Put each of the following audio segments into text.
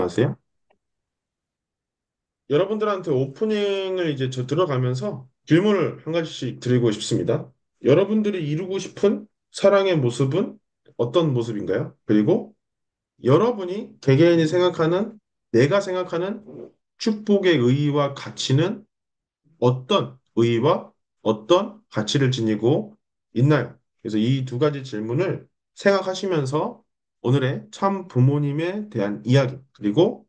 아세요? 여러분들한테 오프닝을 이제 저 들어가면서 질문을 한 가지씩 드리고 싶습니다. 여러분들이 이루고 싶은 사랑의 모습은 어떤 모습인가요? 그리고 여러분이 개개인이 생각하는, 내가 생각하는 축복의 의의와 가치는 어떤 의의와 어떤 가치를 지니고 있나요? 그래서 이 두 가지 질문을 생각하시면서 오늘의 참 부모님에 대한 이야기, 그리고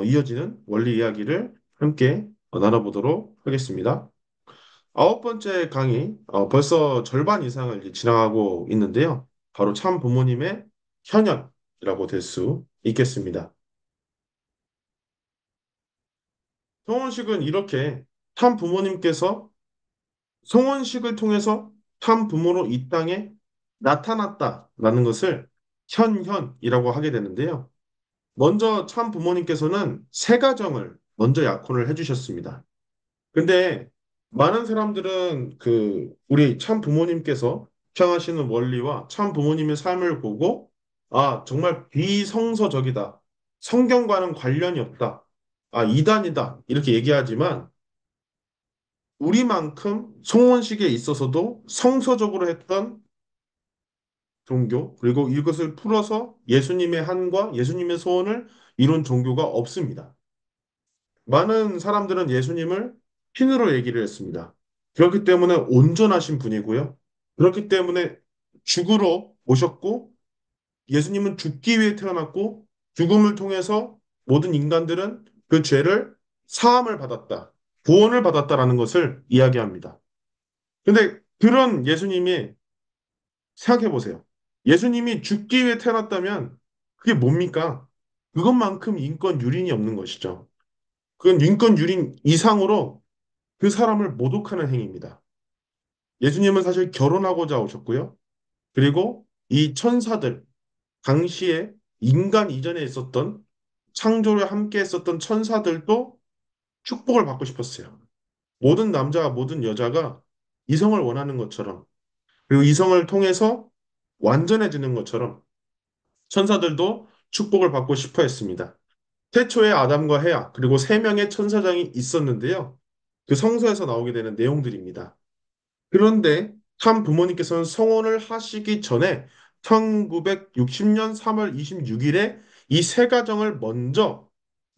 이어지는 원리 이야기를 함께 나눠보도록 하겠습니다. 아홉 번째 강의, 벌써 절반 이상을 이제 지나가고 있는데요. 바로 참 부모님의 현현이라고 될 수 있겠습니다. 성원식은 이렇게 참 부모님께서 성원식을 통해서 참 부모로 이 땅에 나타났다라는 것을 현현이라고 하게 되는데요. 먼저 참 부모님께서는 세 가정을 먼저 약혼을 해주셨습니다. 근데 많은 사람들은 우리 참 부모님께서 주장하시는 원리와 참 부모님의 삶을 보고 아, 정말 비성서적이다. 성경과는 관련이 없다. 아, 이단이다. 이렇게 얘기하지만 우리만큼 송원식에 있어서도 성서적으로 했던 종교, 그리고 이것을 풀어서 예수님의 한과 예수님의 소원을 이룬 종교가 없습니다. 많은 사람들은 예수님을 신으로 얘기를 했습니다. 그렇기 때문에 온전하신 분이고요. 그렇기 때문에 죽으러 오셨고, 예수님은 죽기 위해 태어났고, 죽음을 통해서 모든 인간들은 그 죄를 사함을 받았다. 구원을 받았다라는 것을 이야기합니다. 근데 그런 예수님이 생각해 보세요. 예수님이 죽기 위해 태어났다면 그게 뭡니까? 그것만큼 인권 유린이 없는 것이죠. 그건 인권 유린 이상으로 그 사람을 모독하는 행위입니다. 예수님은 사실 결혼하고자 오셨고요. 그리고 이 천사들, 당시에 인간 이전에 있었던 창조를 함께 했었던 천사들도 축복을 받고 싶었어요. 모든 남자와 모든 여자가 이성을 원하는 것처럼, 그리고 이성을 통해서 완전해지는 것처럼 천사들도 축복을 받고 싶어 했습니다. 태초에 아담과 해아, 그리고 세 명의 천사장이 있었는데요. 그 성서에서 나오게 되는 내용들입니다. 그런데 참 부모님께서는 성혼을 하시기 전에 1960년 3월 26일에 이 세 가정을 먼저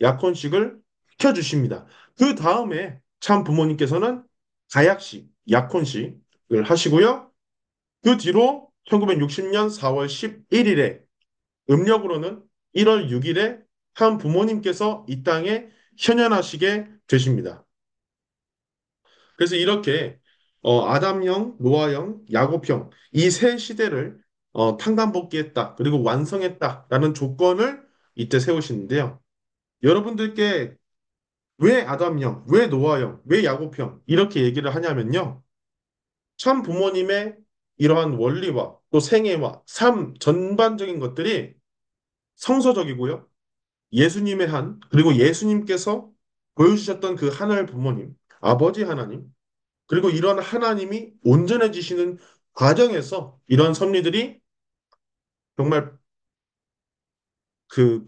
약혼식을 시켜주십니다. 그 다음에 참 부모님께서는 가약식, 약혼식을 하시고요. 그 뒤로 1960년 4월 11일에 음력으로는 1월 6일에 한 부모님께서 이 땅에 현현하시게 되십니다. 그래서 이렇게 아담형, 노아형, 야곱형 이 세 시대를 탄탄복귀했다. 그리고 완성했다라는 조건을 이때 세우시는데요. 여러분들께 왜 아담형, 왜 노아형, 왜 야곱형 이렇게 얘기를 하냐면요. 참 부모님의 이러한 원리와 또 생애와 삶 전반적인 것들이 성서적이고요. 예수님의 한, 그리고 예수님께서 보여주셨던 그 하늘 부모님, 아버지 하나님, 그리고 이런 하나님이 온전해지시는 과정에서 이런 섭리들이 정말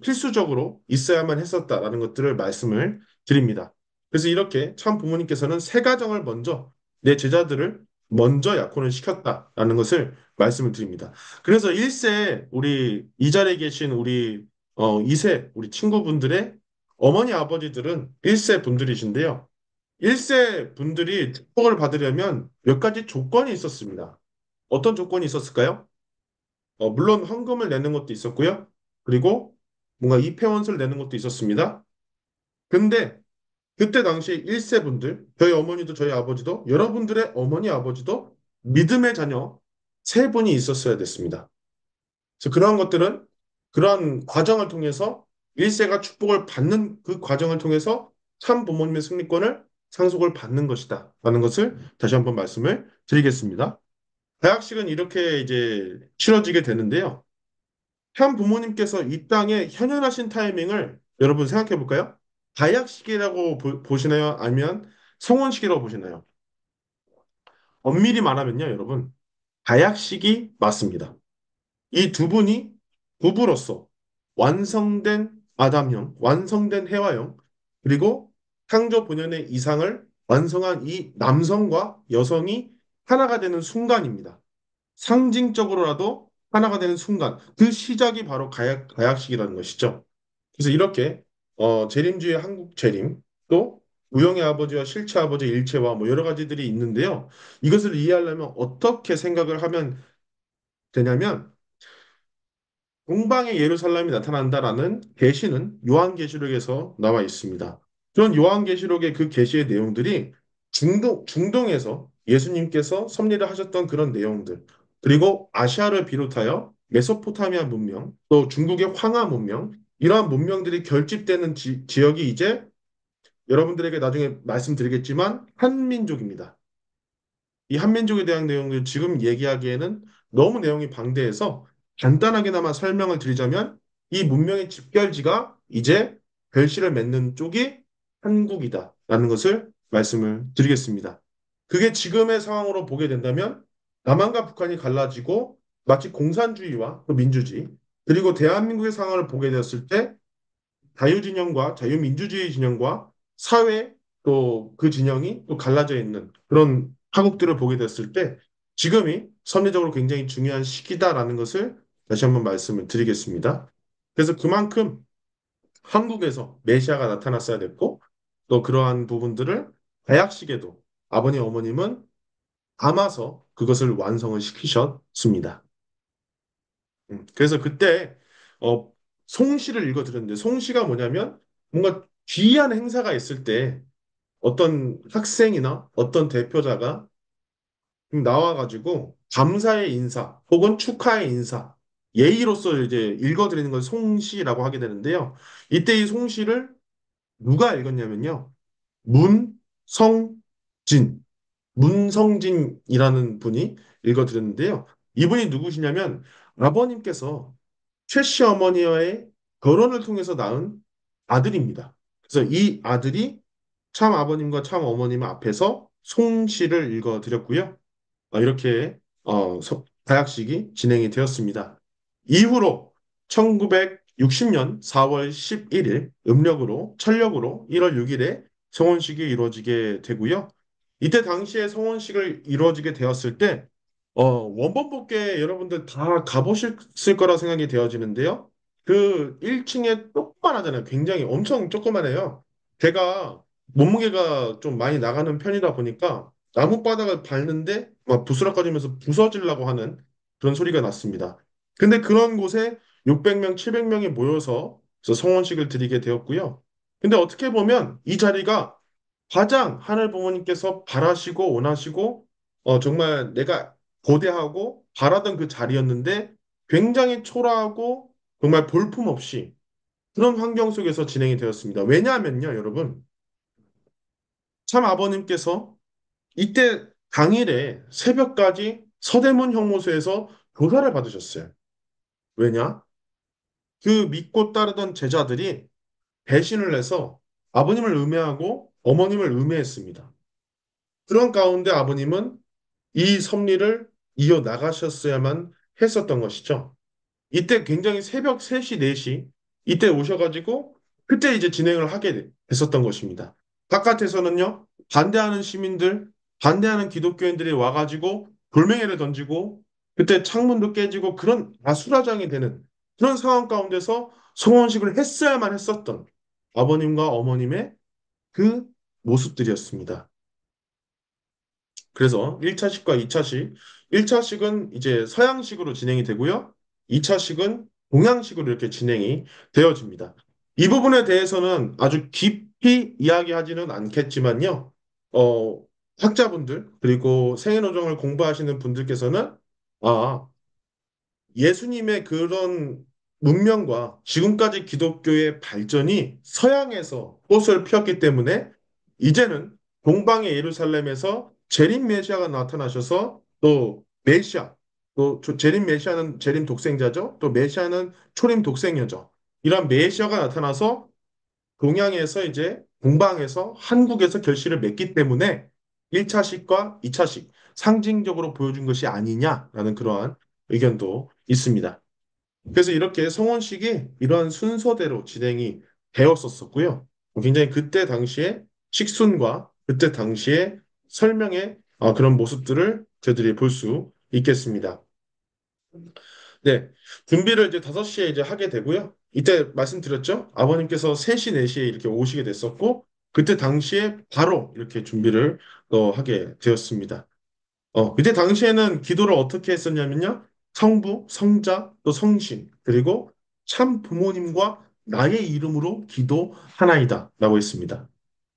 필수적으로 있어야만 했었다라는 것들을 말씀을 드립니다. 그래서 이렇게 참 부모님께서는 세 가정을 먼저 내 제자들을 먼저 약혼을 시켰다라는 것을 말씀을 드립니다. 그래서 1세 우리 이 자리에 계신 우리 2세 우리 친구분들의 어머니 아버지들은 1세 분들이신데요. 1세 분들이 축복을 받으려면 몇 가지 조건이 있었습니다. 어떤 조건이 있었을까요? 물론 헌금을 내는 것도 있었고요. 그리고 뭔가 입회원서를 내는 것도 있었습니다. 근데 그때 당시 1세 분들, 저희 어머니도 저희 아버지도 여러분들의 어머니 아버지도 믿음의 자녀 세 분이 있었어야 됐습니다. 그래서 그러한 것들은 그러한 과정을 통해서 1세가 축복을 받는 그 과정을 통해서 참 부모님의 승리권을 상속을 받는 것이다. 라는 것을 다시 한번 말씀을 드리겠습니다. 대학식은 이렇게 이제 치러지게 되는데요. 현 부모님께서 이 땅에 현현하신 타이밍을 여러분 생각해 볼까요? 가약식이라고 보시나요? 아니면 성원식이라고 보시나요? 엄밀히 말하면요, 여러분. 가약식이 맞습니다. 이 두 분이 부부로서 완성된 아담형, 완성된 해와형, 그리고 창조 본연의 이상을 완성한 이 남성과 여성이 하나가 되는 순간입니다. 상징적으로라도 하나가 되는 순간, 그 시작이 바로 가약식이라는 것이죠. 그래서 이렇게 재림주의 한국 재림, 또 우영의 아버지와 실체 아버지의 일체화 뭐 여러 가지들이 있는데요. 이것을 이해하려면 어떻게 생각을 하면 되냐면 동방의 예루살렘이 나타난다라는 계시는 요한계시록에서 나와 있습니다. 그런 요한계시록의 그 계시의 내용들이 중동에서 예수님께서 섭리를 하셨던 그런 내용들, 그리고 아시아를 비롯하여 메소포타미아 문명, 또 중국의 황하 문명, 이러한 문명들이 결집되는 지역이 이제 여러분들에게 나중에 말씀드리겠지만 한민족입니다. 이 한민족에 대한 내용을 지금 얘기하기에는 너무 내용이 방대해서 간단하게나마 설명을 드리자면 이 문명의 집결지가 이제 결실을 맺는 쪽이 한국이다라는 것을 말씀을 드리겠습니다. 그게 지금의 상황으로 보게 된다면 남한과 북한이 갈라지고 마치 공산주의와 또 민주주의 그리고 대한민국의 상황을 보게 되었을 때 자유진영과 자유민주주의 진영과 사회 또 그 진영이 또 갈라져 있는 그런 한국들을 보게 됐을 때 지금이 섭리적으로 굉장히 중요한 시기다라는 것을 다시 한번 말씀을 드리겠습니다. 그래서 그만큼 한국에서 메시아가 나타났어야 됐고 또 그러한 부분들을 가약식에도 아버님 어머님은 담아서 그것을 완성을 시키셨습니다. 그래서 그때 어, 송시를 읽어드렸는데 송시가 뭐냐면 뭔가 귀한 행사가 있을 때 어떤 학생이나 어떤 대표자가 나와가지고 감사의 인사 혹은 축하의 인사 예의로서 이제 읽어드리는 걸 송시라고 하게 되는데요. 이때 이 송시를 누가 읽었냐면요. 문성진, 문성진이라는 분이 읽어드렸는데요. 이분이 누구시냐면 아버님께서 최씨 어머니와의 결혼을 통해서 낳은 아들입니다. 그래서 이 아들이 참 아버님과 참 어머님 앞에서 송시를 읽어드렸고요. 이렇게 가약식이 진행이 되었습니다. 이후로 1960년 4월 11일 음력으로 천력으로 1월 6일에 성혼식이 이루어지게 되고요. 이때 당시에 성혼식을 이루어지게 되었을 때 원본복귀 여러분들 다 가보셨을 거라 생각이 되어지는데요. 그 1층에 조그만하잖아요. 굉장히 엄청 조그만해요. 제가 몸무게가 좀 많이 나가는 편이다 보니까 나뭇바닥을 밟는데 막 부스럭거리면서 부서지려고 하는 그런 소리가 났습니다. 근데 그런 곳에 600명, 700명이 모여서 그래서 성원식을 드리게 되었고요. 근데 어떻게 보면 이 자리가 가장 하늘 부모님께서 바라시고 원하시고 정말 내가 고대하고 바라던 그 자리였는데 굉장히 초라하고 정말 볼품없이 그런 환경 속에서 진행이 되었습니다. 왜냐하면요, 여러분. 참 아버님께서 이때 당일에 새벽까지 서대문 형무소에서 조사를 받으셨어요. 왜냐? 그 믿고 따르던 제자들이 배신을 해서 아버님을 음해하고 어머님을 음해했습니다. 그런 가운데 아버님은 이 섭리를 이어 나가셨어야만 했었던 것이죠. 이때 굉장히 새벽 3시, 4시 이때 오셔가지고 그때 이제 진행을 하게 됐었던 것입니다. 바깥에서는요, 반대하는 시민들, 반대하는 기독교인들이 와가지고 돌멩이를 던지고 그때 창문도 깨지고 그런 아수라장이 되는 그런 상황 가운데서 성원식을 했어야만 했었던 아버님과 어머님의 그 모습들이었습니다. 그래서 1차식과 2차식, 1차식은 이제 서양식으로 진행이 되고요. 2차식은 동양식으로 이렇게 진행이 되어집니다. 이 부분에 대해서는 아주 깊이 이야기하지는 않겠지만요. 어, 학자분들, 그리고 생애노정을 공부하시는 분들께서는 아, 예수님의 그런 문명과 지금까지 기독교의 발전이 서양에서 꽃을 피웠기 때문에 이제는 동방의 예루살렘에서 재림 메시아가 나타나셔서 또 메시아, 또 재림 메시아는 재림 독생자죠. 또 메시아는 초림 독생녀죠. 이런 메시아가 나타나서 동양에서 이제 동방에서 한국에서 결실을 맺기 때문에 1차식과 2차식 상징적으로 보여준 것이 아니냐라는 그러한 의견도 있습니다. 그래서 이렇게 성원식이 이러한 순서대로 진행이 되었었고요. 굉장히 그때 당시에 식순과 그때 당시에 설명의 그런 모습들을 저희들이 볼 수 있겠습니다. 네. 준비를 이제 5시에 이제 하게 되고요. 이때 말씀드렸죠? 아버님께서 3시, 4시에 이렇게 오시게 됐었고, 그때 당시에 바로 이렇게 준비를 하게 되었습니다. 그때 당시에는 기도를 어떻게 했었냐면요. 성부, 성자, 또 성신, 그리고 참 부모님과 나의 이름으로 기도하나이다. 라고 했습니다.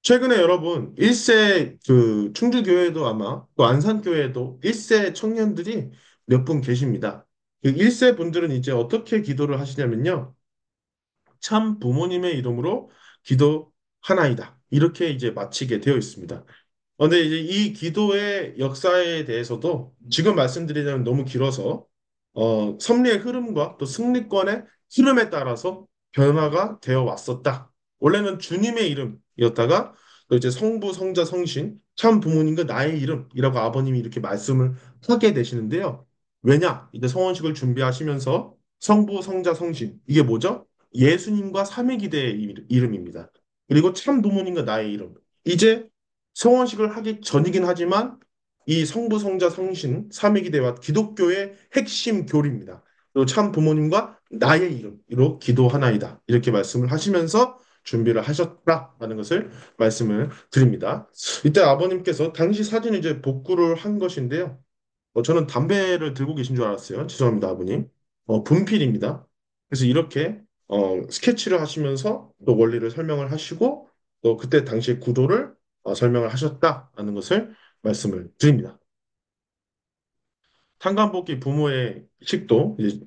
최근에 여러분, 1세 그 충주교회도 아마 또 안산교회도 1세 청년들이 몇 분 계십니다. 그 1세 분들은 이제 어떻게 기도를 하시냐면요. 참 부모님의 이름으로 기도하나이다. 이렇게 이제 마치게 되어 있습니다. 근데 이제 이 기도의 역사에 대해서도 지금 말씀드리자면 너무 길어서 섭리의 흐름과 또 승리권의 흐름에 따라서 변화가 되어 왔었다. 원래는 주님의 이름이었다가 또 이제 성부, 성자, 성신, 참 부모님과 나의 이름이라고 아버님이 이렇게 말씀을 하게 되시는데요. 왜냐? 이제 성원식을 준비하시면서 성부, 성자, 성신 이게 뭐죠? 예수님과 삼위기대의 이름입니다. 그리고 참 부모님과 나의 이름. 이제 성원식을 하기 전이긴 하지만 이 성부, 성자, 성신, 삼위기대와 기독교의 핵심 교리입니다. 그리고 참 부모님과 나의 이름으로 기도하나이다. 이렇게 말씀을 하시면서 준비를 하셨다라는 것을 말씀을 드립니다. 이때 아버님께서 당시 사진을 이제 복구를 한 것인데요. 저는 담배를 들고 계신 줄 알았어요. 죄송합니다, 아버님. 분필입니다. 그래서 이렇게 스케치를 하시면서 또 원리를 설명을 하시고 또 그때 당시의 구도를 설명을 하셨다라는 것을 말씀을 드립니다. 탄간복귀 부모의 식도 이제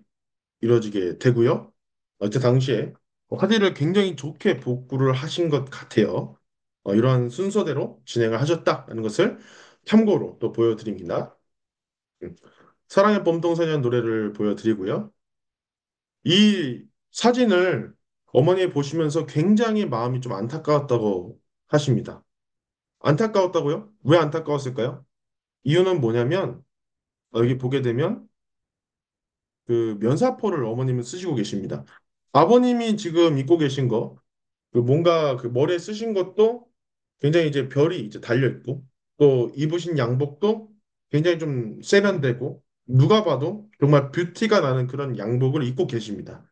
이루어지게 되고요. 그때 당시에 화제를 굉장히 좋게 복구를 하신 것 같아요. 이러한 순서대로 진행을 하셨다는 것을 참고로 또 보여드립니다. 음. 사랑의 봄동산이라는 노래를 보여드리고요. 이 사진을 어머니 보시면서 굉장히 마음이 좀 안타까웠다고 하십니다. 안타까웠다고요? 왜 안타까웠을까요? 이유는 뭐냐면 여기 보게 되면 그 면사포를 어머님은 쓰시고 계십니다. 아버님이 지금 입고 계신 거, 그 뭔가 그 머리에 쓰신 것도 굉장히 이제 별이 이제 달려 있고 또 입으신 양복도 굉장히 좀 세련되고 누가 봐도 정말 뷰티가 나는 그런 양복을 입고 계십니다.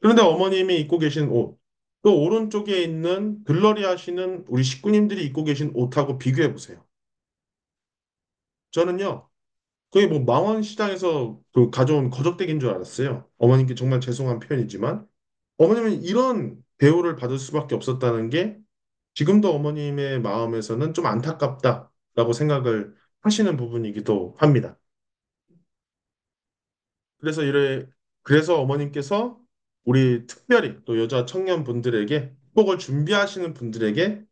그런데 어머님이 입고 계신 옷, 또 오른쪽에 있는 들러리 하시는 우리 식구님들이 입고 계신 옷하고 비교해 보세요. 저는요, 거의 뭐 망원시장에서 그 가져온 거적대기인 줄 알았어요. 어머님께 정말 죄송한 표현이지만, 어머님은 이런 대우를 받을 수밖에 없었다는 게 지금도 어머님의 마음에서는 좀 안타깝다라고 생각을 하시는 부분이기도 합니다. 그래서 그래서 어머님께서 우리 특별히 또 여자 청년분들에게 복을 준비하시는 분들에게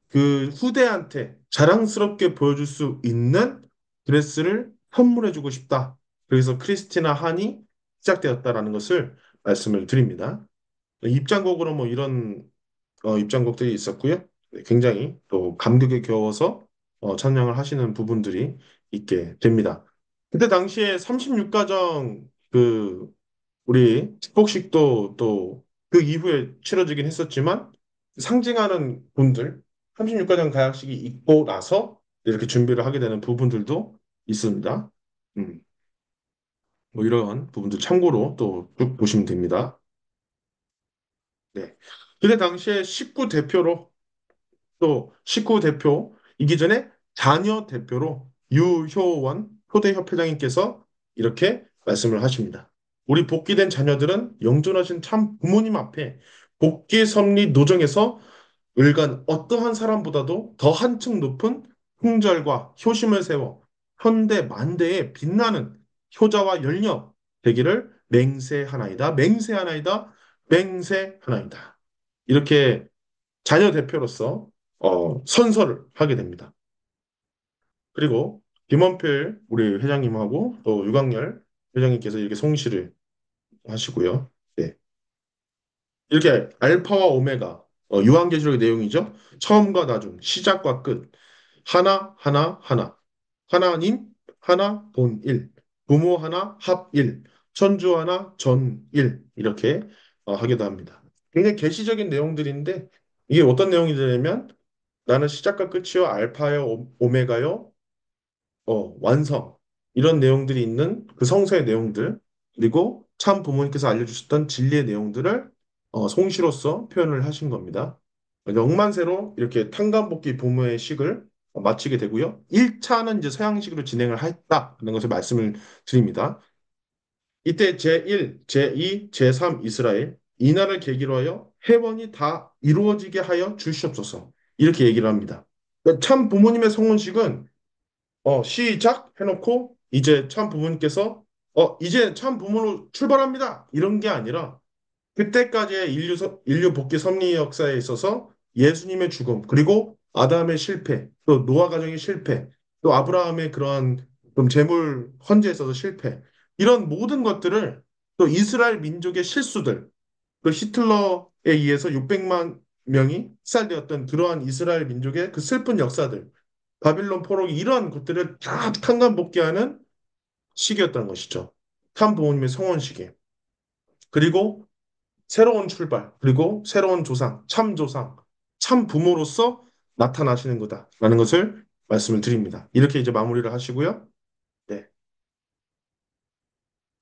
그 후대한테 자랑스럽게 보여줄 수 있는 드레스를 선물해주고 싶다. 그래서 크리스티나 한이 시작되었다라는 것을 말씀을 드립니다. 입장곡으로 뭐 이런 입장곡들이 있었고요. 네, 굉장히 또 감격에 겨워서 찬양을 하시는 부분들이 있게 됩니다. 그때 당시에 36가정 그 우리 축복식도 또 그 이후에 치러지긴 했었지만 상징하는 분들 36가정 가약식이 있고 나서 이렇게 준비를 하게 되는 부분들도 있습니다. 음, 뭐 이러한 부분들 참고로 또 쭉 보시면 됩니다. 네. 그때 당시에 식구 대표로 또 식구 대표이기 전에 자녀 대표로 유효원 초대협회장님께서 이렇게 말씀을 하십니다. 우리 복귀된 자녀들은 영존하신 참 부모님 앞에 복귀 섭리 노정에서 을간 어떠한 사람보다도 더 한층 높은 풍절과 효심을 세워 현대 만대에 빛나는 효자와 열녀 되기를 맹세하나이다. 맹세하나이다. 맹세하나이다. 이렇게 자녀 대표로서 선서를 하게 됩니다. 그리고 김원필 우리 회장님하고 또 유광열 회장님께서 이렇게 송시를 하시고요. 네. 이렇게 알파와 오메가 유한계시록의 내용이죠. 처음과 나중, 시작과 끝, 하나 하나 하나, 하나님 하나 본일, 부모 하나 합일, 천주하나 전일 이렇게 하기도 합니다. 굉장히 계시적인 내용들인데 이게 어떤 내용이냐면 나는 시작과 끝이요 알파요 오메가요 완성 이런 내용들이 있는 그 성서의 내용들 그리고 참 부모님께서 알려주셨던 진리의 내용들을 송시로서 표현을 하신 겁니다. 영만세로 이렇게 탕감복귀 부모의 식을 마치게 되고요. 1차는 이제 서양식으로 진행을 했다는 것을 말씀을 드립니다. 이때 제1, 제2, 제3 이스라엘 이날을 계기로 하여 회원이 다 이루어지게 하여 주시옵소서 이렇게 얘기를 합니다. 그러니까 참 부모님의 성혼식은 시작 해놓고 이제 참 부모님께서 이제 참 부모로 출발합니다 이런 게 아니라 그때까지의 인류 복귀 섭리 역사에 있어서 예수님의 죽음 그리고 아담의 실패 또 노아 가정의 실패 또 아브라함의 그러한 좀 재물 헌재에 있어서 실패 이런 모든 것들을 또 이스라엘 민족의 실수들 그 히틀러에 의해서 600만 명이 살되었던 그러한 이스라엘 민족의 그 슬픈 역사들 바빌론 포로기 이러한 것들을 다 탕감복귀하는 시기였다는 것이죠. 참 부모님의 성원 시기. 그리고 새로운 출발, 그리고 새로운 조상, 참 조상, 참 부모로서 나타나시는 거다라는 것을 말씀을 드립니다. 이렇게 이제 마무리를 하시고요. 네,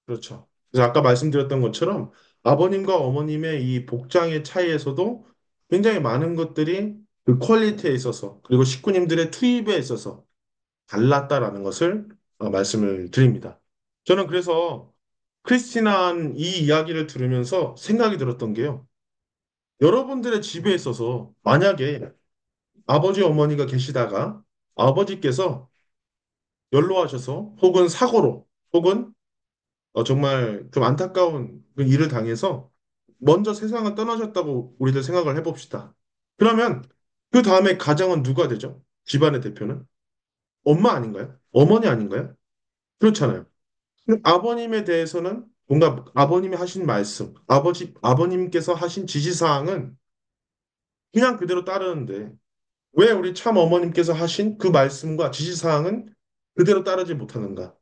그렇죠. 그래서 아까 말씀드렸던 것처럼 아버님과 어머님의 이 복장의 차이에서도 굉장히 많은 것들이 그 퀄리티에 있어서 그리고 식구님들의 투입에 있어서 달랐다라는 것을 말씀을 드립니다. 저는 그래서 크리스티나한 이 이야기를 들으면서 생각이 들었던 게요. 여러분들의 집에 있어서 만약에 아버지 어머니가 계시다가 아버지께서 연로하셔서 혹은 사고로 혹은 정말 좀 안타까운 그 일을 당해서 먼저 세상을 떠나셨다고 우리들 생각을 해봅시다. 그러면 그 다음에 가장은 누가 되죠? 집안의 대표는? 엄마 아닌가요? 어머니 아닌가요? 그렇잖아요. 아버님에 대해서는 뭔가 아버님이 하신 말씀, 아버님께서 하신 지시사항은 그냥 그대로 따르는데 왜 우리 참 어머님께서 하신 그 말씀과 지시사항은 그대로 따르지 못하는가?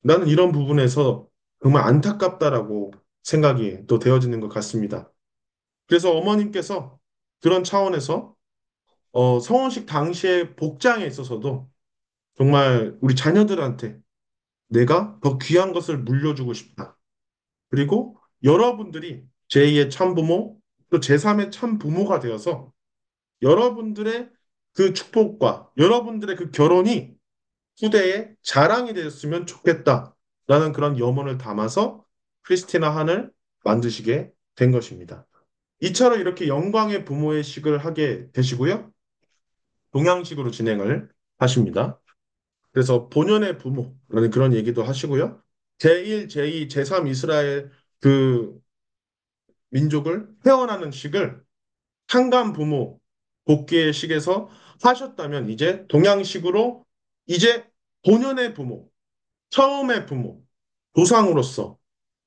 나는 이런 부분에서 정말 안타깝다라고 생각이 또 되어지는 것 같습니다. 그래서 어머님께서 그런 차원에서 성혼식 당시의 복장에 있어서도 정말 우리 자녀들한테 내가 더 귀한 것을 물려주고 싶다. 그리고 여러분들이 제2의 참부모, 또 제3의 참부모가 되어서 여러분들의 그 축복과 여러분들의 그 결혼이 후대에 자랑이 되었으면 좋겠다라는 그런 염원을 담아서 크리스티나 한을 만드시게 된 것입니다. 2차로 이렇게 영광의 부모의 식을 하게 되시고요. 동양식으로 진행을 하십니다. 그래서 본연의 부모라는 그런 얘기도 하시고요. 제1, 제2, 제3 이스라엘 그 민족을 회원하는 식을 창간 부모 복귀의 식에서 하셨다면 이제 동양식으로 이제 본연의 부모, 처음의 부모, 조상으로서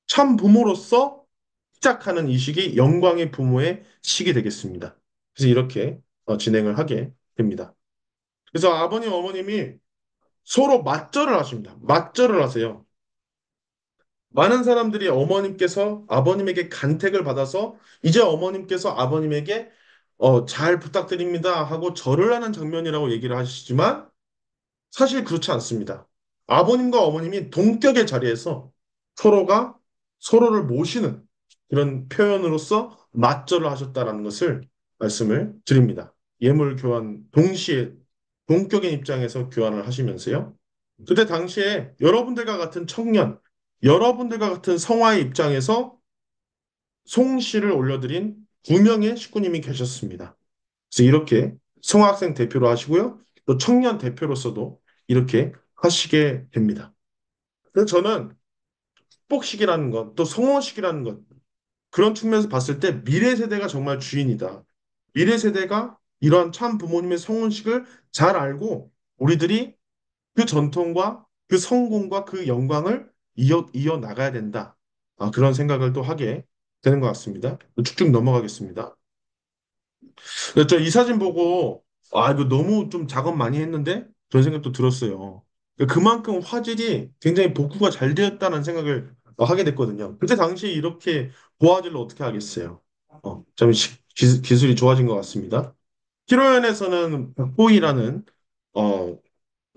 참 부모로서 시작하는 이 시기 영광의 부모의 시기 되겠습니다. 그래서 이렇게 진행을 하게 됩니다. 그래서 아버님, 어머님이 서로 맞절을 하십니다. 맞절을 하세요. 많은 사람들이 어머님께서 아버님에게 간택을 받아서 이제 어머님께서 아버님에게 잘 부탁드립니다 하고 절을 하는 장면이라고 얘기를 하시지만 사실 그렇지 않습니다. 아버님과 어머님이 동격의 자리에서 서로가 서로를 모시는 그런 표현으로서 맞절을 하셨다라는 것을 말씀을 드립니다. 예물 교환 동시에 동격의 입장에서 교환을 하시면서요. 그때 당시에 여러분들과 같은 청년, 여러분들과 같은 성화의 입장에서 송시를 올려드린 두 명의 식구님이 계셨습니다. 그래서 이렇게 성학생 대표로 하시고요. 또 청년 대표로서도 이렇게 하시게 됩니다. 그래서 저는 축복식이라는 것, 또 성원식이라는 것, 그런 측면에서 봤을 때 미래 세대가 정말 주인이다. 미래 세대가 이러한 참 부모님의 성원식을 잘 알고 우리들이 그 전통과 그 성공과 그 영광을 이어 나가야 된다. 그런 생각을 또 하게 되는 것 같습니다. 쭉쭉 넘어가겠습니다. 저 이 사진 보고 이거 너무 좀 작업 많이 했는데 그런 생각도 들었어요. 그만큼 화질이 굉장히 복구가 잘 되었다는 생각을 하게 됐거든요. 그때 당시에 이렇게 고화질로 어떻게 하겠어요? 좀 기술이 좋아진 것 같습니다.披露宴에서는 박보이라는 어,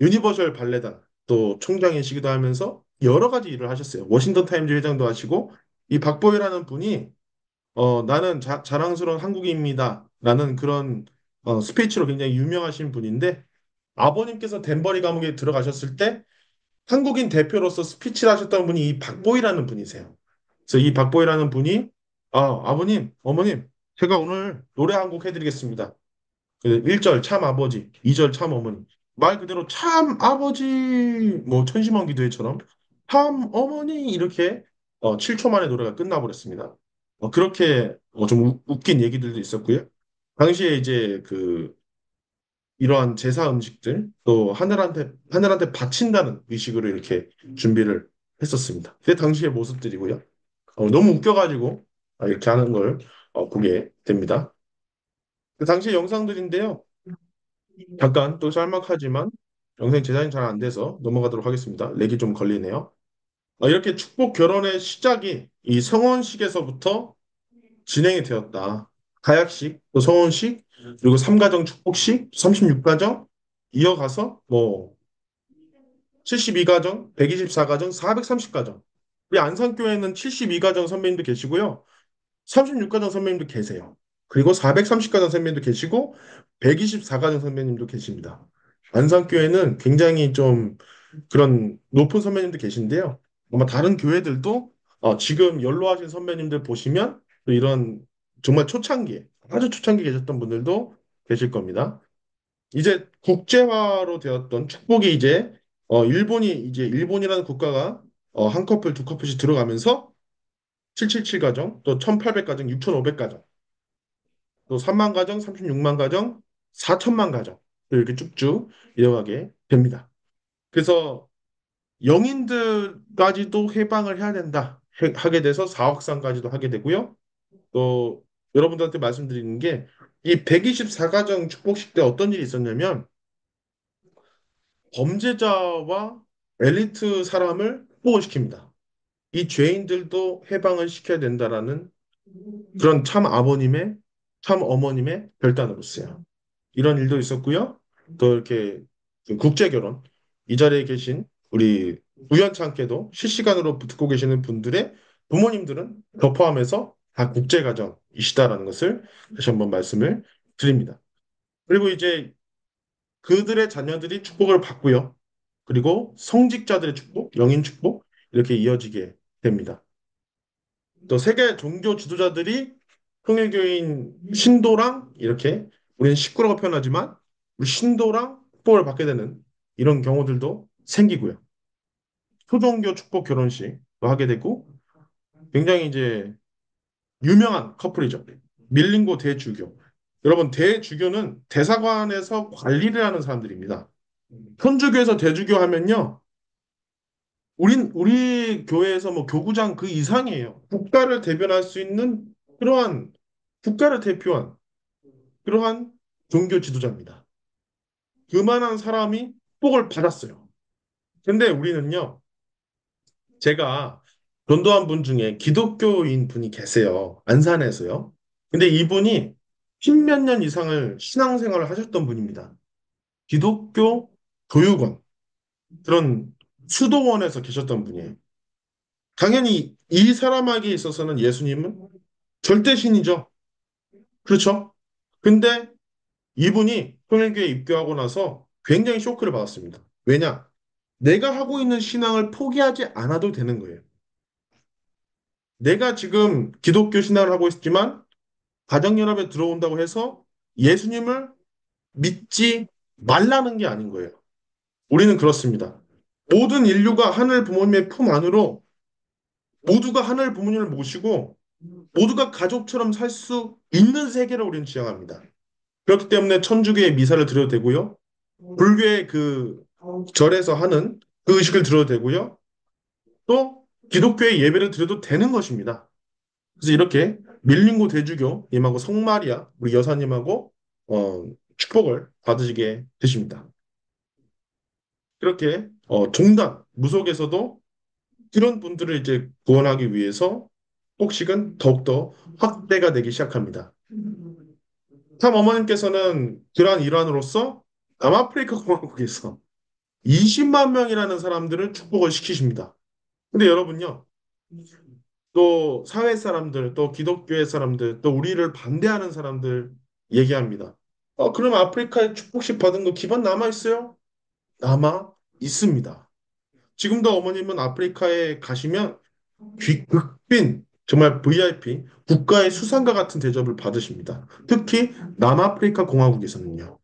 유니버셜 발레단 또 총장이시기도 하면서 여러 가지 일을 하셨어요. 워싱턴 타임즈 회장도 하시고 이 박보이라는 분이 나는 자랑스러운 한국인입니다. 라는 그런 스피치로 굉장히 유명하신 분인데 아버님께서 덴버리 감옥에 들어가셨을 때 한국인 대표로서 스피치를 하셨던 분이 이 박보이라는 분이세요. 그래서 이 박보이라는 분이 아버님, 어머님, 제가 오늘 노래 한 곡 해드리겠습니다. 그 1절 참 아버지, 2절 참 어머니. 말 그대로 참 아버지, 뭐 천심한 기도회처럼 참 어머니 이렇게 7초 만에 노래가 끝나버렸습니다. 그렇게 좀 웃긴 얘기들도 있었고요. 당시에 이제 그 이러한 제사 음식들 또 하늘한테 바친다는 의식으로 이렇게 준비를 했었습니다. 그게 당시의 모습들이고요. 너무 웃겨가지고 이렇게 하는 걸 보게 됩니다. 그 당시 영상들인데요. 잠깐 또 짤막하지만 영상 제작이 잘 안 돼서 넘어가도록 하겠습니다. 렉이 좀 걸리네요. 이렇게 축복 결혼의 시작이 이 성혼식에서부터 진행이 되었다. 가약식, 또 성혼식, 그리고 삼가정 축복식, 36가정 이어가서 뭐 72가정, 124가정, 430가정. 우리 안산교회는 72가정 선배님도 계시고요. 36가정 선배님도 계세요. 그리고 430가정 선배님도 계시고 124가정 선배님도 계십니다. 안산교회는 굉장히 좀 그런 높은 선배님도 계신데요. 아마 다른 교회들도 지금 연로하신 선배님들 보시면 또 이런 정말 초창기에 아주 초창기에 계셨던 분들도 계실 겁니다. 이제 국제화로 되었던 축복이 이제 일본이라는 국가가 한 커플 두 커플씩 들어가면서 777가정, 또 1800가정, 6500가정, 또 3만 가정, 36만 가정, 4천만 가정 이렇게 쭉쭉 이어가게 됩니다. 그래서 영인들까지도 해방을 해야 된다 하게 돼서 사억상까지도 하게 되고요. 또 여러분들한테 말씀드리는 게 이 124가정 축복식 때 어떤 일이 있었냐면 범죄자와 엘리트 사람을 복을 시킵니다. 이 죄인들도 해방을 시켜야 된다라는 그런 참 아버님의, 참 어머님의 결단으로서요. 이런 일도 있었고요. 또 이렇게 그 국제 결혼, 이 자리에 계신 우리 우연찮게도 실시간으로 듣고 계시는 분들의 부모님들은 더 포함해서 다 국제 가정이시다라는 것을 다시 한번 말씀을 드립니다. 그리고 이제 그들의 자녀들이 축복을 받고요. 그리고 성직자들의 축복, 영인 축복 이렇게 이어지게 됩니다. 또 세계 종교 지도자들이 통일교인 신도랑 이렇게 우리는 식구라고 표현하지만 우리 신도랑 축복을 받게 되는 이런 경우들도 생기고요. 초종교 축복 결혼식도 하게 되고 굉장히 이제 유명한 커플이죠. 밀링고 대주교. 여러분 대주교는 대사관에서 관리를 하는 사람들입니다. 현주교에서 대주교 하면요. 우리 교회에서 뭐 교구장 그 이상이에요. 국가를 대변할 수 있는 그러한 국가를 대표한 그러한 종교 지도자입니다. 그만한 사람이 복을 받았어요. 근데 우리는요, 제가 전도한 분 중에 기독교인 분이 계세요. 안산에서요. 근데 이분이 십몇 년 이상을 신앙생활을 하셨던 분입니다. 기독교 교육원, 그런 수도원에서 계셨던 분이에요. 당연히 이 사람에게 있어서는 예수님은 절대 신이죠. 그렇죠? 근데 이분이 통일교에 입교하고 나서 굉장히 쇼크를 받았습니다. 왜냐? 내가 하고 있는 신앙을 포기하지 않아도 되는 거예요. 내가 지금 기독교 신앙을 하고 있지만 가정연합에 들어온다고 해서 예수님을 믿지 말라는 게 아닌 거예요. 우리는 그렇습니다. 모든 인류가 하늘 부모님의 품 안으로 모두가 하늘 부모님을 모시고 모두가 가족처럼 살 수 있는 세계를 우리는 지향합니다. 그렇기 때문에 천주교의 미사를 드려도 되고요. 불교의 그 절에서 하는 그 의식을 드려도 되고요. 또 기독교의 예배를 드려도 되는 것입니다. 그래서 이렇게 밀린고 대주교님하고 성마리아 우리 여사님하고 축복을 받으시게 되십니다. 이렇게 종단 무속에서도 그런 분들을 이제 구원하기 위해서 폭식은 더욱더 확대가 되기 시작합니다. 참 어머님께서는 그러한 일환으로서 남아프리카 공화국에서 20만 명이라는 사람들을 축복을 시키십니다. 근데 여러분요, 또 사회 사람들, 또 기독교의 사람들, 또 우리를 반대하는 사람들 얘기합니다. 그럼 아프리카에 축복식 받은 거 기반 남아 있어요? 남아 있습니다. 지금도 어머님은 아프리카에 가시면 극빈, 정말 VIP, 국가의 수상과 같은 대접을 받으십니다. 특히 남아프리카 공화국에서는요.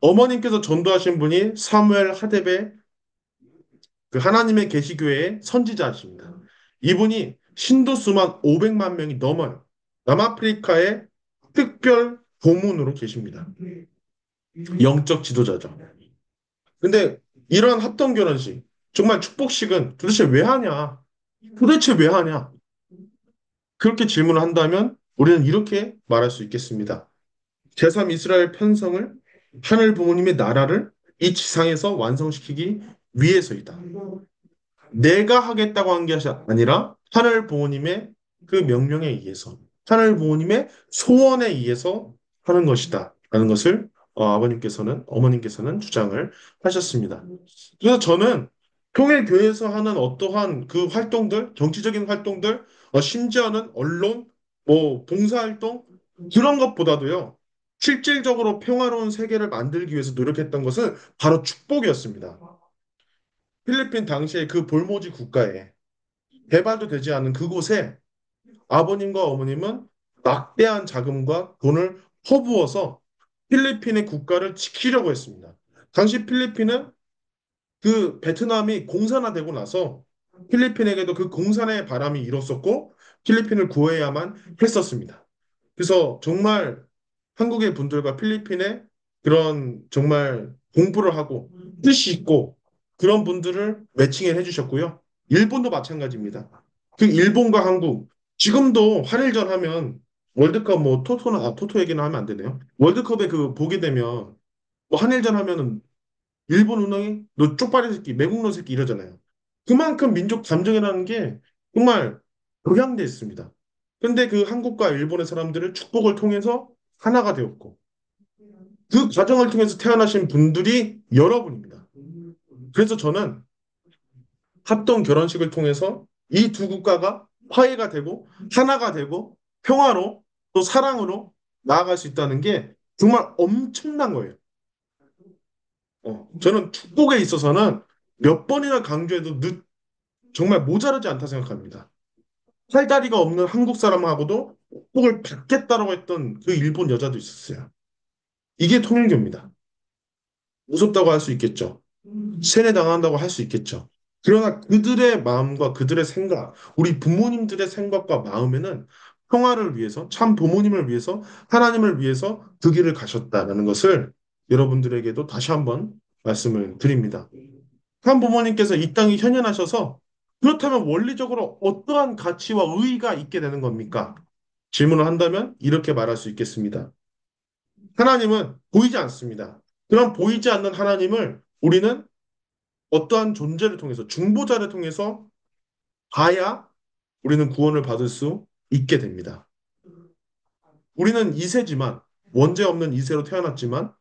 어머님께서 전도하신 분이 사무엘 하데베 그 하나님의 계시교회의 선지자이십니다. 이분이 신도 수만 500만 명이 넘어요. 남아프리카의 특별 고문으로 계십니다. 영적 지도자죠. 근데 이런 합동 결혼식, 정말 축복식은 도대체 왜 하냐? 도대체 왜 하냐? 그렇게 질문을 한다면 우리는 이렇게 말할 수 있겠습니다. 제3 이스라엘 편성을 하늘 부모님의 나라를 이 지상에서 완성시키기 위해서이다. 내가 하겠다고 한 게 아니라 하늘 부모님의 그 명령에 의해서, 하늘 부모님의 소원에 의해서 하는 것이다. 라는 것을 아버님께서는, 어머님께서는 주장을 하셨습니다. 그래서 저는 평일교회에서 하는 어떠한 그 활동들, 정치적인 활동들, 심지어는 언론, 뭐, 봉사활동, 그런 것보다도요, 실질적으로 평화로운 세계를 만들기 위해서 노력했던 것은 바로 축복이었습니다. 필리핀 당시에 그 볼모지 국가에 개발도 되지 않은 그곳에 아버님과 어머님은 막대한 자금과 돈을 퍼부어서 필리핀의 국가를 지키려고 했습니다. 당시 필리핀은 그 베트남이 공산화되고 나서 필리핀에게도 그 공산의 바람이 일었었고 필리핀을 구해야만 했었습니다. 그래서 정말 한국의 분들과 필리핀의 그런 정말 공부를 하고 뜻이 있고 그런 분들을 매칭을 해주셨고요. 일본도 마찬가지입니다. 그 일본과 한국 지금도 한일전 하면 월드컵 뭐 토토 얘기는 하면 안 되네요. 월드컵에 그 보게 되면 뭐 한일전 하면은 일본 운동이 너 쪽발이 새끼, 매국노 새끼 이러잖아요. 그만큼 민족 감정이라는 게 정말 극양돼 있습니다. 근데 그 한국과 일본의 사람들을 축복을 통해서 하나가 되었고 그 과정을 통해서 태어나신 분들이 여러분입니다. 그래서 저는 합동 결혼식을 통해서 이 두 국가가 화해가 되고 하나가 되고 평화로 또 사랑으로 나아갈 수 있다는 게 정말 엄청난 거예요. 저는 축복에 있어서는 몇 번이나 강조해도 정말 모자르지 않다 생각합니다. 팔다리가 없는 한국 사람하고도 축복을 받겠다라고 했던 그 일본 여자도 있었어요. 이게 통일교입니다. 무섭다고 할 수 있겠죠. 세뇌당한다고 할 수 있겠죠. 그러나 그들의 마음과 그들의 생각, 우리 부모님들의 생각과 마음에는 평화를 위해서, 참 부모님을 위해서, 하나님을 위해서 그 길을 가셨다는 것을 여러분들에게도 다시 한번 말씀을 드립니다. 한 부모님께서 이 땅에 현현하셔서 그렇다면 원리적으로 어떠한 가치와 의의가 있게 되는 겁니까? 질문을 한다면 이렇게 말할 수 있겠습니다. 하나님은 보이지 않습니다. 그런 보이지 않는 하나님을 우리는 어떠한 존재를 통해서, 중보자를 통해서 봐야 우리는 구원을 받을 수 있게 됩니다. 우리는 이세지만, 원죄 없는 이세로 태어났지만,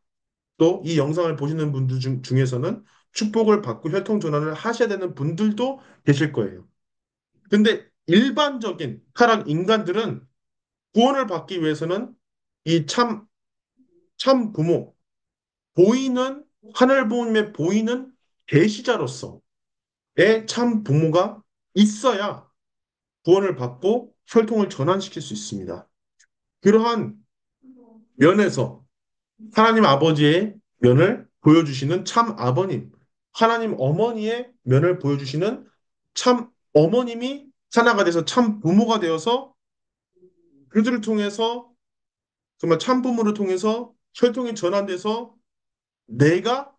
또 이 영상을 보시는 분들 중에서는 축복을 받고 혈통전환을 하셔야 되는 분들도 계실 거예요. 근데 일반적인 타락 인간들은 구원을 받기 위해서는 이 참 부모, 보이는, 하늘 부모님의 보이는 계시자로서의 참 부모가 있어야 구원을 받고 혈통을 전환시킬 수 있습니다. 그러한 면에서 하나님 아버지의 면을 보여주시는 참 아버님, 하나님 어머니의 면을 보여주시는 참 어머님이 하나가 돼서 참 부모가 되어서 그들을 통해서 정말 참 부모를 통해서 혈통이 전환돼서 내가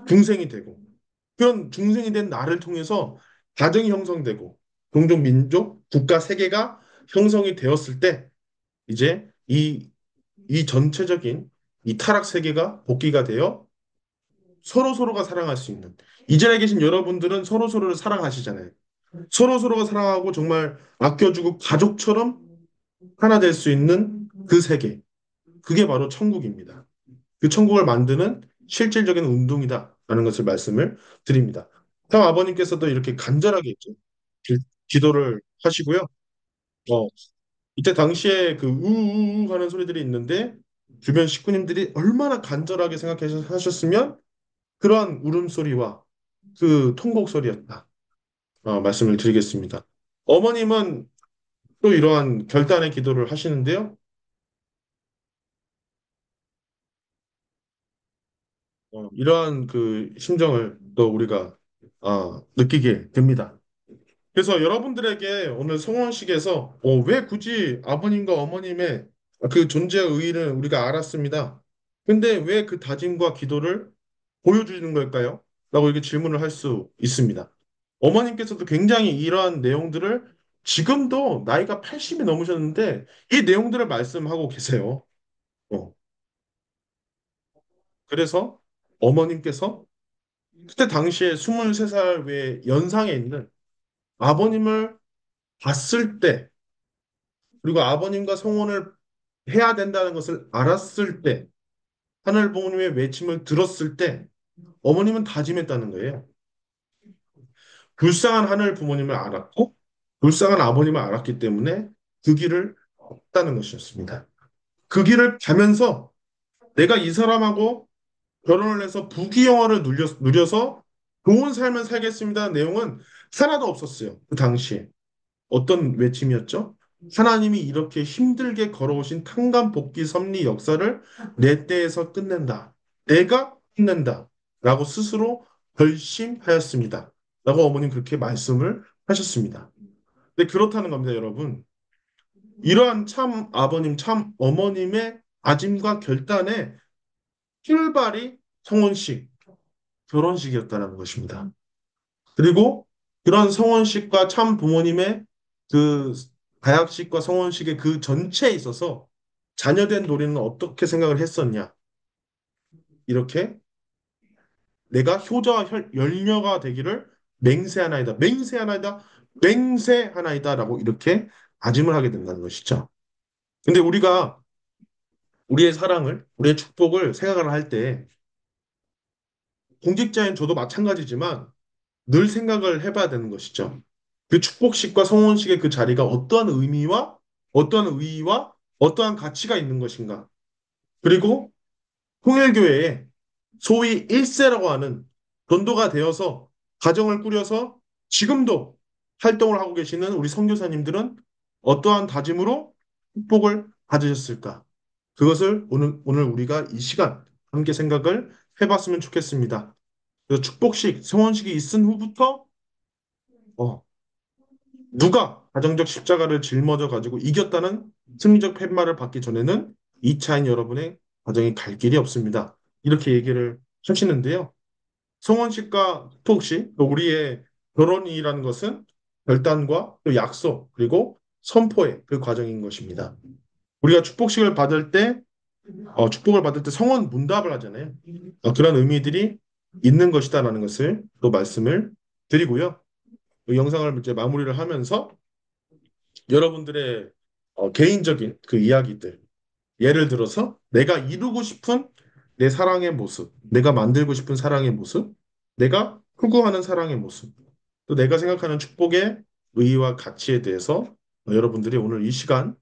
중생이 되고 그런 중생이 된 나를 통해서 가정이 형성되고 종족, 민족, 국가, 세계가 형성이 되었을 때 이제 이 전체적인 이 타락 세계가 복귀가 되어 서로서로가 사랑할 수 있는. 이 자리에 계신 여러분들은 서로서로를 사랑하시잖아요. 서로서로가 사랑하고 정말 아껴주고 가족처럼 하나 될 수 있는 그 세계. 그게 바로 천국입니다. 그 천국을 만드는 실질적인 운동이다라는 것을 말씀을 드립니다. 참 아버님께서도 이렇게 간절하게 이렇게 기도를 하시고요. 어, 이때 당시에 그 우우우 하는 소리들이 있는데 주변 식구님들이 얼마나 간절하게 생각하셨으면 그러한 울음소리와 그 통곡 소리였다. 말씀을 드리겠습니다. 어머님은 또 이러한 결단의 기도를 하시는데요. 이러한 그 심정을 또 우리가 느끼게 됩니다. 그래서 여러분들에게 오늘 성원식에서 왜 굳이 아버님과 어머님의 그 존재의 의의를 우리가 알았습니다. 근데 왜 그 다짐과 기도를 보여주는 걸까요? 라고 이렇게 질문을 할 수 있습니다. 어머님께서도 굉장히 이러한 내용들을 지금도 나이가 80이 넘으셨는데 이 내용들을 말씀하고 계세요. 어, 그래서 어머님께서 그때 당시에 23살 외 연상에 있는 아버님을 봤을 때 그리고 아버님과 성혼을 해야 된다는 것을 알았을 때 하늘 부모님의 외침을 들었을 때 어머님은 다짐했다는 거예요. 불쌍한 하늘 부모님을 알았고 불쌍한 아버님을 알았기 때문에 그 길을 걷다는 것이었습니다. 그 길을 가면서 내가 이 사람하고 결혼을 해서 부귀영화를 누려서 좋은 삶을 살겠습니다는 내용은 하나도 없었어요. 그 당시에. 어떤 외침이었죠? 하나님이 이렇게 힘들게 걸어오신 탄감복귀 섭리 역사를 내 때에서 끝낸다. 내가 끝낸다. 라고 스스로 결심하였습니다. 라고 어머님 그렇게 말씀을 하셨습니다. 근데 그렇다는 겁니다, 여러분. 이러한 참 아버님, 참 어머님의 다짐과 결단의 출발이 성혼식, 결혼식이었다는 것입니다. 그리고 그런 성혼식과 참 부모님의 그 가약식과 성혼식의 그 전체에 있어서 자녀된 노리는 어떻게 생각을 했었냐. 이렇게 내가 효자와 열녀가 되기를 맹세하나이다. 맹세하나이다. 맹세하나이다라고 이렇게 다짐을 하게 된다는 것이죠. 근데 우리가 우리의 사랑을, 우리의 축복을 생각을 할 때 공직자인 저도 마찬가지지만 늘 생각을 해봐야 되는 것이죠. 그 축복식과 성혼식의 그 자리가 어떠한 의미와 어떠한 의의와 어떠한 가치가 있는 것인가. 그리고 통일교회에 소위 1세라고 하는 전도가 되어서 가정을 꾸려서 지금도 활동을 하고 계시는 우리 선교사님들은 어떠한 다짐으로 축복을 받으셨을까? 그것을 오늘 우리가 이 시간 함께 생각을 해봤으면 좋겠습니다. 그래서 축복식, 성혼식이 있은 후부터 어, 누가 가정적 십자가를 짊어져 가지고 이겼다는 승리적 팻말을 받기 전에는 2차인 여러분의 가정이 갈 길이 없습니다. 이렇게 얘기를 하시는데요. 성원식과 토옥식, 또 우리의 결혼이라는 것은 결단과 또 약속, 그리고 선포의 그 과정인 것입니다. 우리가 축복을 받을 때 성원 문답을 하잖아요. 그런 의미들이 있는 것이다라는 것을 또 말씀을 드리고요. 이 영상을 이제 마무리를 하면서 여러분들의 개인적인 그 이야기들, 예를 들어서 내가 이루고 싶은 내 사랑의 모습, 내가 만들고 싶은 사랑의 모습, 내가 추구하는 사랑의 모습, 또 내가 생각하는 축복의 의의와 가치에 대해서 여러분들이 오늘 이 시간